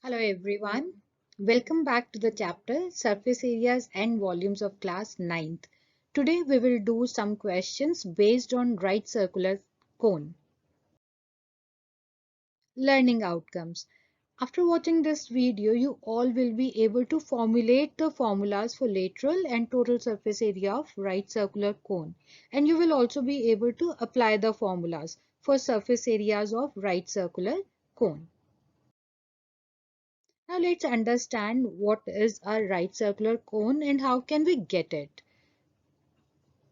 Hello everyone. Welcome back to the chapter Surface Areas and Volumes of class 9th. Today we will do some questions based on right circular cone. Learning outcomes. After watching this video, you all will be able to formulate the formulas for lateral and total surface area of right circular cone. And you will also be able to apply the formulas for surface areas of right circular cone. Now let's understand what is a right circular cone and how can we get it.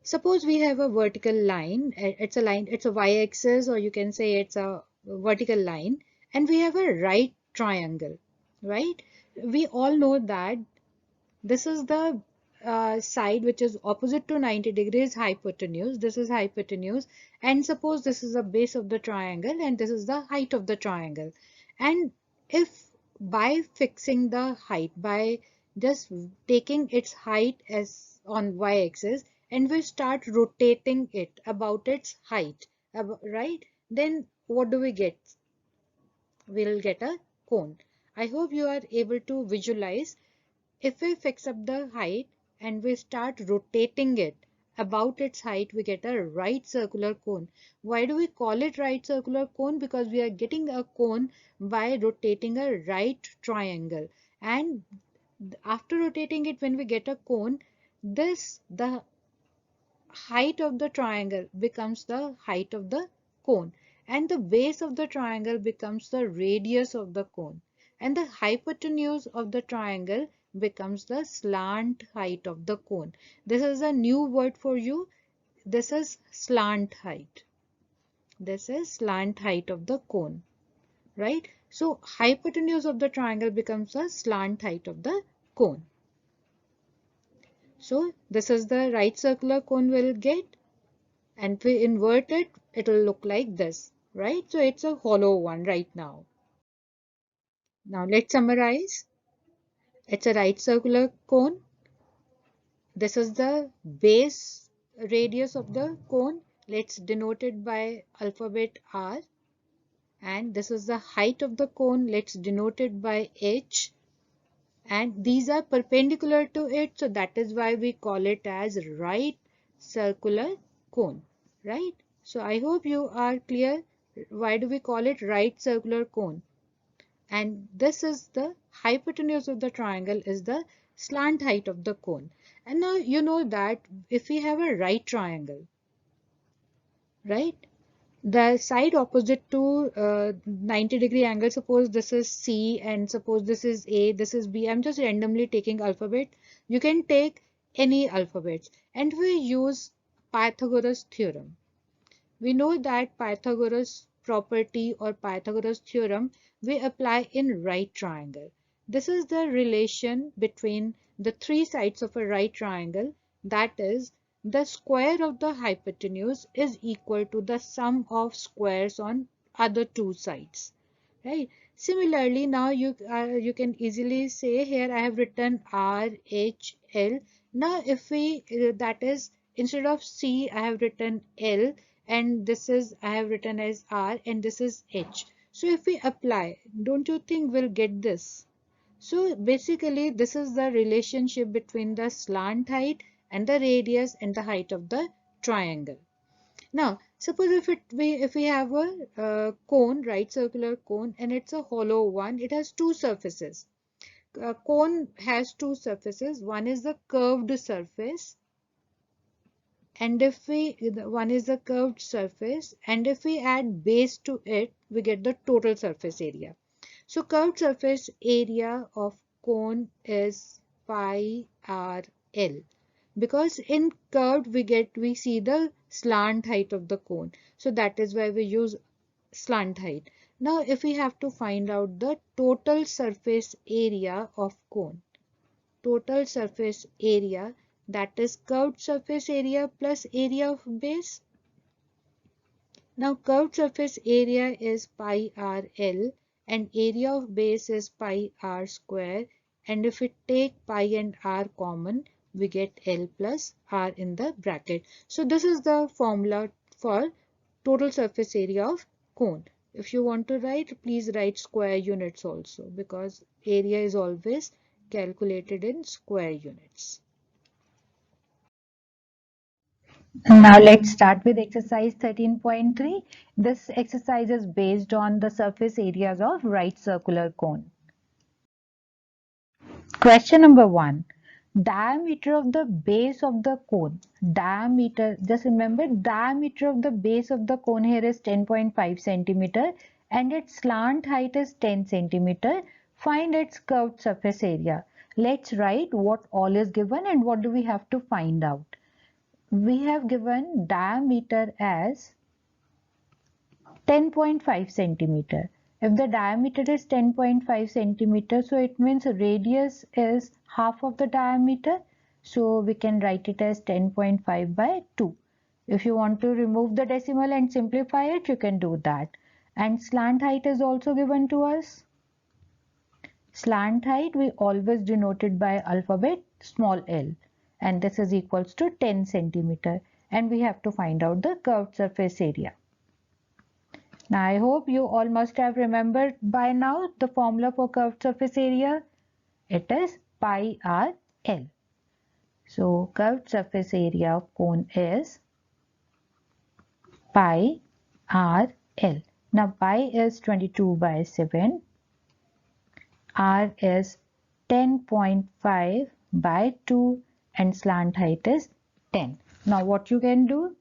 Suppose we have a vertical line, it's a y-axis, or you can say it's a vertical line, and we have a right triangle, right? We all know that this is the side which is opposite to 90 degrees hypotenuse. This is hypotenuse, and suppose this is the base of the triangle and this is the height of the triangle. And if by fixing the height, by just taking its height as on y-axis, and we start rotating it about its height, right? Then what do we get? We'll get a cone. I hope you are able to visualize. If we fix up the height and we start rotating it about its height, we get a right circular cone. Why do we call it right circular cone? Because we are getting a cone by rotating a right triangle. And after rotating it, when we get a cone, the height of the triangle becomes the height of the cone, and the base of the triangle becomes the radius of the cone, and the hypotenuse of the triangle becomes the slant height of the cone. This is a new word for you. This is slant height. This is slant height of the cone, right? So hypotenuse of the triangle becomes the slant height of the cone. So this is the right circular cone we'll get. And if we invert it, it will look like this, right? So it's a hollow one right now. Now let's summarize. It's a right circular cone. This is the base radius of the cone. Let's denote it by alphabet R. And this is the height of the cone. Let's denote it by H. And these are perpendicular to it. So that is why we call it as right circular cone, right? So I hope you are clear. Why do we call it right circular cone? And this is the hypotenuse of the triangle is the slant height of the cone. And now you know that if we have a right triangle, right? The side opposite to 90-degree angle, suppose this is C and suppose this is A, this is B. I'm just randomly taking alphabet. You can take any alphabets. And we use Pythagoras theorem. We know that Pythagoras property or Pythagoras theorem we apply in right triangle. This is the relation between the three sides of a right triangle, that is, the square of the hypotenuse is equal to the sum of squares on other two sides, right? Similarly, now you can easily say, here I have written R, H, L. Now if we that is, instead of C I have written L, and this is I have written as R, and this is H. So if we apply, don't you think we'll get this? So basically this is the relationship between the slant height and the radius and the height of the triangle. Now suppose if we have a cone, right circular cone, and it's a hollow one, it has two surfaces. A cone has two surfaces. One is the curved surface, and if we one is the curved surface, and if we add base to it, we get the total surface area. So curved surface area of cone is pi r l, because in curved we see the slant height of the cone, so that is why we use slant height. Now if we have to find out the total surface area of cone, total surface area, that is curved surface area plus area of base. Now curved surface area is pi r l and area of base is pi r square, and if we take pi and r common, we get L plus R in the bracket. So this is the formula for total surface area of cone. If you want to write, please write square units also, because area is always calculated in square units. Now let's start with exercise 13.3. This exercise is based on the surface areas of right circular cone. Question number 1. Diameter of the base of the cone. Diameter, just remember, diameter of the base of the cone here is 10.5 centimeter and its slant height is 10 centimeter. Find its curved surface area. Let's write what all is given and what do we have to find out. We have given diameter as 10.5 centimeter. If the diameter is 10.5 centimeter, so it means radius is half of the diameter. So we can write it as 10.5 by 2. If you want to remove the decimal and simplify it, you can do that. And slant height is also given to us. Slant height we always denote it by alphabet small l, and this is equals to 10 centimeter, and we have to find out the curved surface area. Now I hope you all must have remembered by now the formula for curved surface area. It is pi r l. So curved surface area of cone is pi r l. Now pi is 22 by 7. R is 10.5 by 2 and slant height is 10. Now what you can do,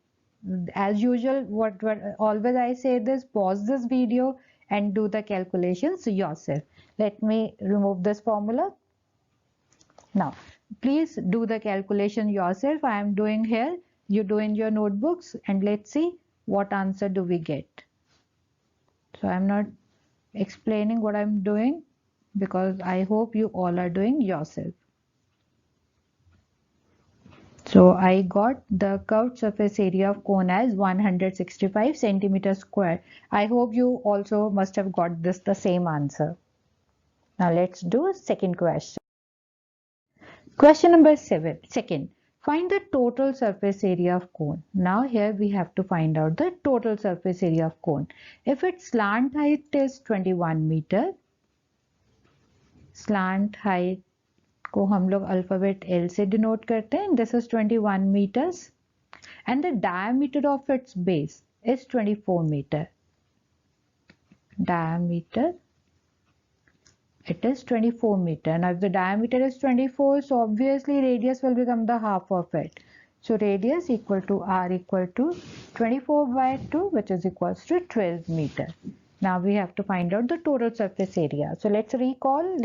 as usual, what always I say this, pause this video and do the calculations yourself. Let me remove this formula. Now please do the calculation yourself. I am doing here, you do in your notebooks, and let's see what answer do we get. So I am not explaining what I am doing, because I hope you all are doing yourself. So I got the curved surface area of cone as 165 centimeters square. I hope you also must have got this the same answer. Now let's do second question. Question number 7. Second, find the total surface area of cone. Now here we have to find out the total surface area of cone. If its slant height is 21 meter, slant height को हम लोग alphabet L से denote करते हैं. This is 21 meters and the diameter of its base is 24 meter. Diameter, it is 24 meter. Now if the diameter is 24, so obviously radius will become the half of it. So radius equal to R equal to 24 by 2, which is equals to 12 meter. Now we have to find out the total surface area. So let's recall,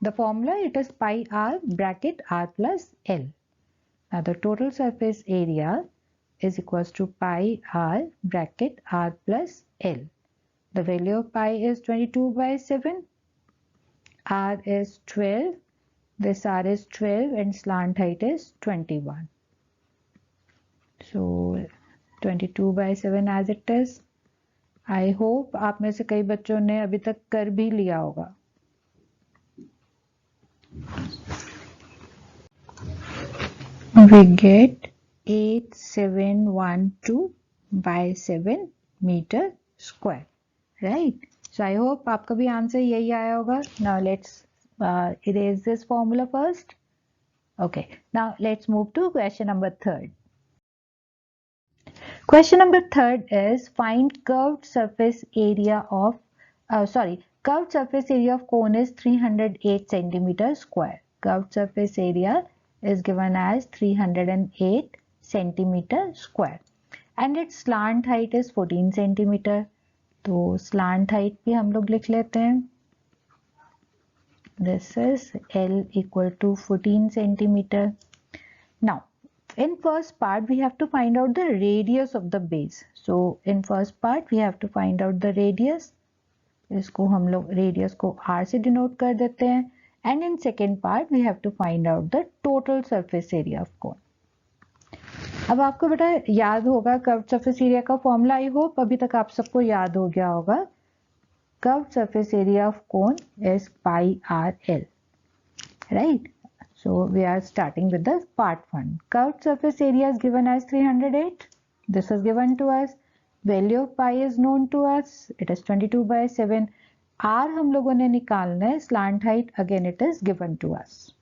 the formula, it is pi r bracket r plus L. Now the total surface area is equals to pi r bracket r plus L. The value of pi is 22 by 7. R is 12. This r is 12 and slant height is 21. So 22 by 7 as it is. I hope आप में से कई बच्चों ने अभी तक कर भी लिया होगा. We get 8712 by 7 meter square, right? So I hope आपका भी आंसर यही आया होगा. Now let's erase this formula first. Okay, now let's move to question number 3. Question number 3 is find curved surface area of curved surface area of cone is 308 centimeter square. Curved surface area is given as 308 centimeter square and its slant height is 14 centimeter. तो slant height भी हम लोग लिख लेते हैं. This is L equal to 14 centimeter. Now in first part we have to find out the radius of the base. So in first part we have to find out the radius. इसको हम लोग radius को R से denote कर देते हैं. And in second part we have to find out the total surface area of cone. अब आपको बेटा याद होगा curved surface area का formula. I hope अभी तक आप सबको याद हो गया होगा. Curved surface area of cone is pi r L, right? So we are starting with the part 1. Curved surface area is given as 308. This is given to us. Value of pi is known to us, it is 22/7. R हम लोगों ने निकालना है, slant height again it is given to us.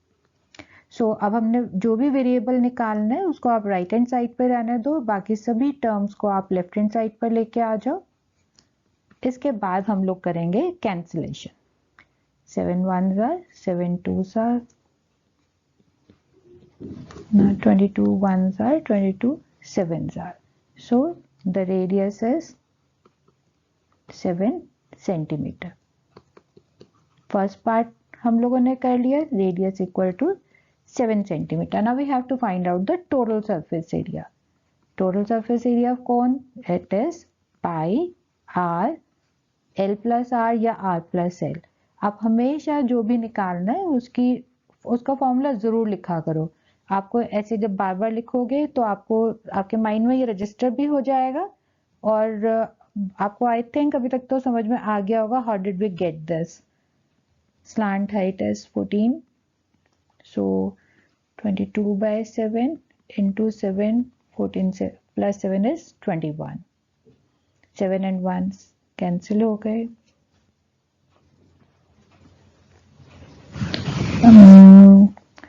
So अब हमने जो भी variable निकालना है उसको आप राइट हैंड साइड पर रहने दो, बाकी सभी टर्म्स को आप लेफ्ट हैंड साइड पर लेके आ जाओ. इसके बाद हम लोग करेंगे cancellation. 7 1s are 7 2s are 22 1s are 22 7s are. So the radius is 7 centimeter. First part हम लोगों ने कर लिया, radius equal to 7 centimeter. Now we have to find out the total surface area. Total surface area of cone, it is pi r l plus r या r plus l. आप हमेशा जो भी निकालना है उसका फॉर्मूला जरूर लिखा करो. आपको ऐसे जब बार बार लिखोगे तो आपको आपके माइंड में ये रजिस्टर भी हो जाएगा, और आपको आई थिंक अभी तक तो समझ में आ गया होगा how did we get this. Slant height is 14, so 22/7 into 7, 14 plus 7 is 21. 7 and 1 cancel हो गए.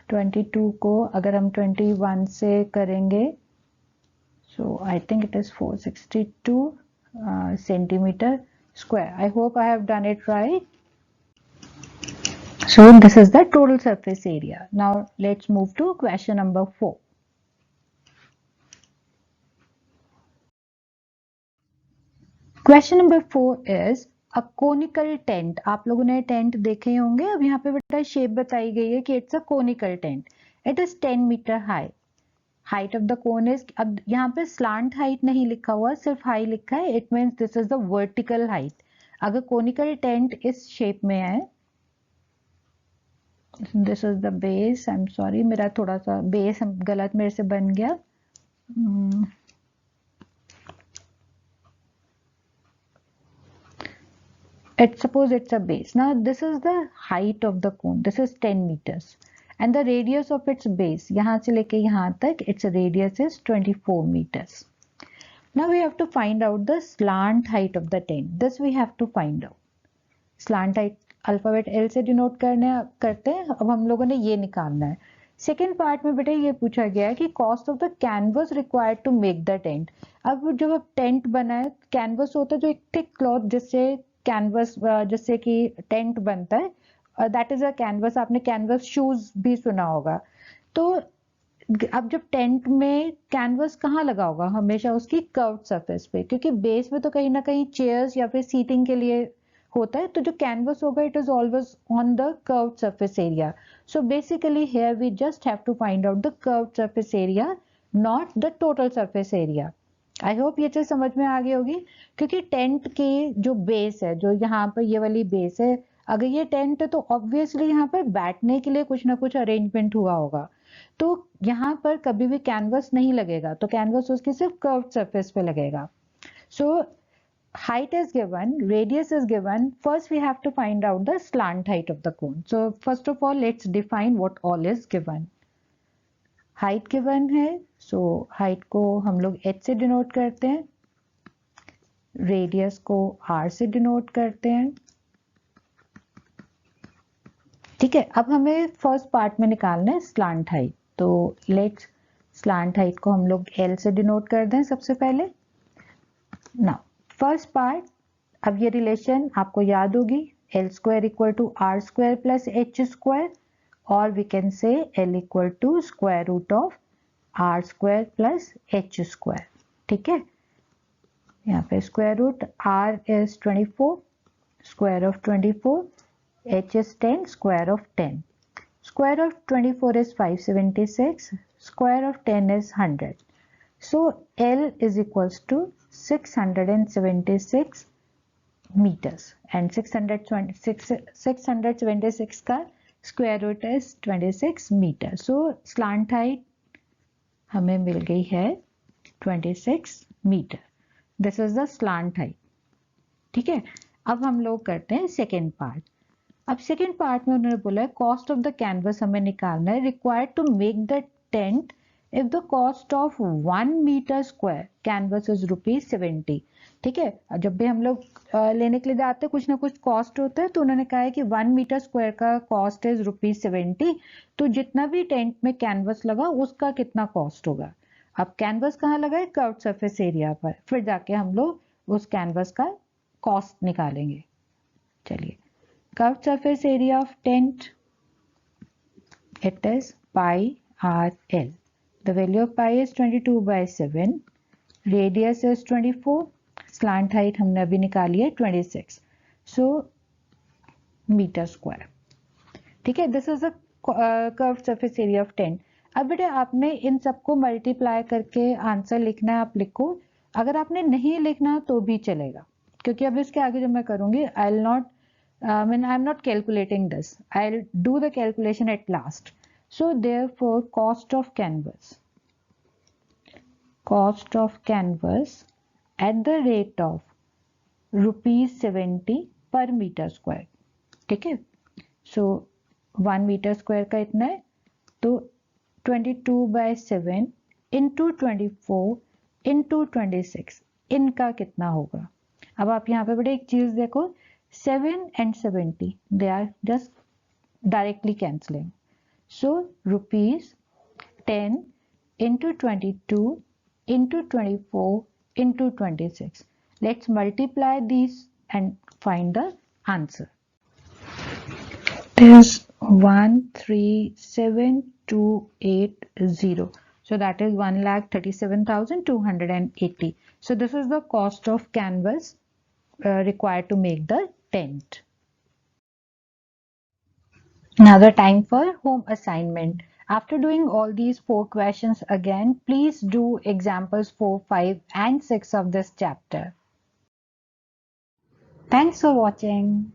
22 को अगर हम 21 से करेंगे, so I think it is 462 centimeter square. I hope I have done it right. So this is the total surface area. Now let's move to question number 4. Question number 4 is a conical tent. आप लोगों ने tent देखे होंगे. अब यहाँ पे बेटा shape बताई गई है कि it's a conical tent. It is 10 meter high. Height of the cone is, अब यहाँ पे slant height नहीं लिखा हुआ, सिर्फ high लिखा है. It means this is the vertical height. अगर conical tent इस shape में है, this is the base. I'm sorry, मेरा थोड़ा सा base गलत मेरे से बन गया. Suppose it's a base. Now this is the height of the cone. This is 10 meters. And the radius of its base, यहाँ से लेके यहाँ तक, its radius is 24 meters. Now we have to find out the slant height of the tent. This we have to find out. Slant height alphabet L से denote करते हैं. अब हम लोगों ने ये निकालना है. सेकेंड पार्ट में बेटा ये पूछा गया है कि cost of the canvas required to make the tent. अब जब टेंट बनाए, कैनवस होता है जो एक थिक क्लॉथ जिससे कैनवस, जिससे कि टेंट बनता है, दैट इज अ कैनवस. आपने कैनवस शूज भी सुना होगा. तो अब जब टेंट में कैनवस कहाँ लगा होगा? हमेशा उसकी कर्व्ड सरफेस पे, क्योंकि बेस में तो कहीं ना कहीं चेयर्स या फिर सीटिंग के लिए होता है. तो जो कैनवस होगा it is always on the curved surface area. So basically here we just have to find out the curved surface area, not the total surface area. I hope ये चीज समझ में आ गई होगी. क्योंकि टेंट की जो बेस है, जो यहाँ पर ये वाली बेस है, अगर ये टेंट है तो ऑब्वियसली यहाँ पर बैठने के लिए कुछ ना कुछ अरेंजमेंट हुआ होगा. तो यहाँ पर कभी भी कैनवस नहीं लगेगा, तो कैनवस उसकी सिर्फ कर्व्ड सरफेस पे लगेगा. सो height is given, radius is given. First we have to find out the slant height of the cone. So first of all let's define what all is given. Height given है, so height को हम लोग h से denote करते हैं, radius को r से denote करते हैं. ठीक है. अब हमें फर्स्ट पार्ट में निकालना है स्लांट हाइट. तो लेट्स स्लांट हाइट को हम लोग l से डिनोट कर दें सबसे पहले. नाउ फर्स्ट पार्ट, अब ये रिलेशन आपको याद होगी, L square equal to R square plus H square, और we can say L equal to square root of R square plus H square. ठीक है. यहाँ पे square root R is 24, square of 24, H is 10, square of 10. Square of 24 is 576, square of 10 is 100. So L is equals to 676 meters, and 676 का square root is 26 meters. So slant height हमें मिल गई है 26 meter. This is the slant height. ठीक है. अब हम लोग करते हैं सेकेंड पार्ट. अब सेकेंड पार्ट में उन्होंने बोला है कॉस्ट ऑफ द कैनवस हमें निकालना है, required to make the tent if the cost of 1 meter square canvas is ₹70। ठीक है, जब भी हम लोग लेने के लिए जाते हैं कुछ ना कुछ कॉस्ट होता है, तो उन्होंने कहा है कि 1 मीटर स्क्वायर का कॉस्ट इज ₹70। तो जितना भी टेंट में कैनवस लगा उसका कितना कॉस्ट होगा। अब कैनवस कहाँ लगा है, कर्व्ड सरफेस एरिया पर, फिर जाके हम लोग उस कैनवस का कॉस्ट निकालेंगे। चलिए, curved surface area of tent, it is pi RL. The value of pi is 22/7. Radius is 24. Slant height हमने अभी निकाली है 26. So meter square. ठीक है, this is a curved surface area of tent. अब बेटे आपने इन सबको मल्टीप्लाई करके आंसर लिखना है, आप लिखो। अगर आपने नहीं लिखना तो भी चलेगा, क्योंकि अब इसके आगे जो मैं करूंगी I'm not calculating this. I'll do the calculation at last. So therefore, cost of canvas at the rate of ₹70 per meter square. ठीक है, so 1 meter square का इतना है, तो 22/7 into 24 into 26 इनका कितना होगा। अब आप यहाँ पे बड़े एक चीज देखो, 7 and 70 they are just directly cancelling, so ₹10 into 22 into 24 into 26. Let's multiply these and find the answer. There's 137,280, so that is 1,37,280. So this is the cost of canvas required to make the tent. Now the time for home assignment. After doing all these 4 questions again, please do examples 4, 5 and 6 of this chapter. Thanks for watching.